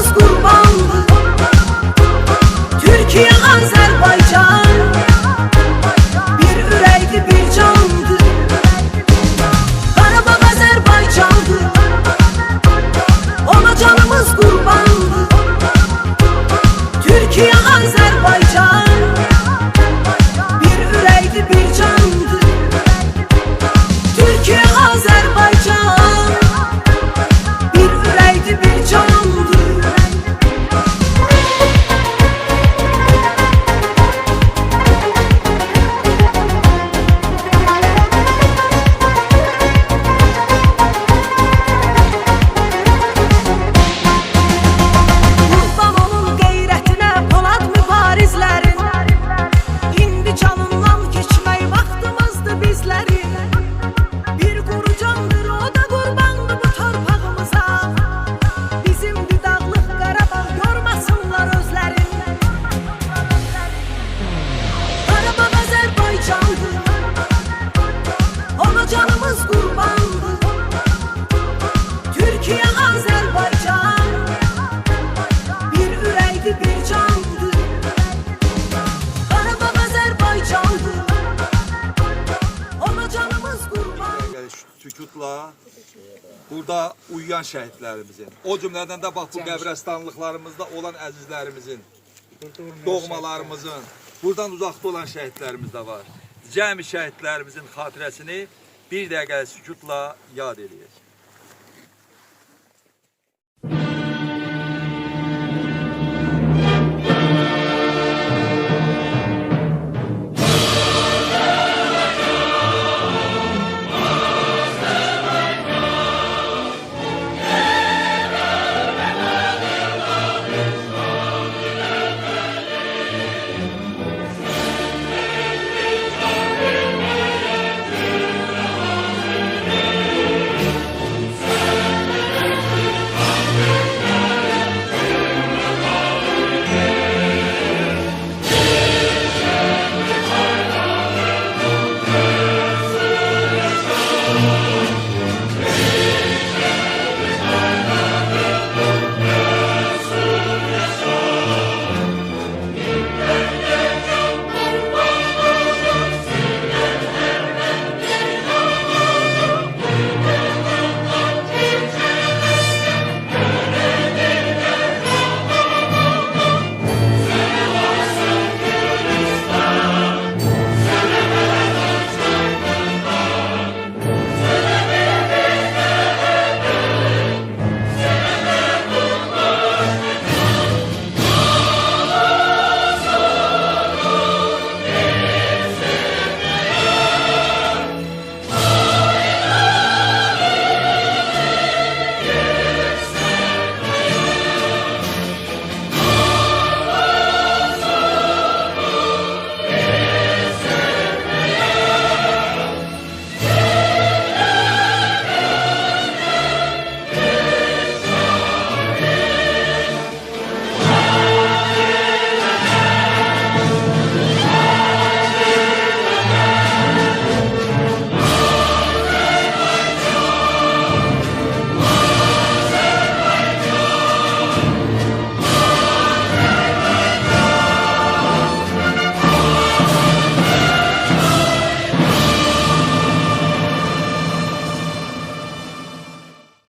canımız kurbandı. Türkiye, Azerbaycan bir ürəkdi, bir candı. Qarabağ Azerbaycandı, ona canımız kurbandı. Türkiye, Azerbaycan bir ürəkdi, bir candı. Türkiye, Azerbaycan bir ürəkdi, bir candı. Canımız kurbandı. Türkiye, Azerbaycan bir ürəkdi, bir candı. Qarabağ Azerbaycandı, ona canımız kurbandı. Sükutla burada uyuyan şəhidlərimizin, o cümlədən də bax bu qəbrəstanlıqlarımızda olan əzizlərimizin, doğmalarımızın, buradan uzaqda olan şəhidlərimiz də var. Cəmi şəhidlərimizin xatirəsini bir dəqiqə sükutla yad edək.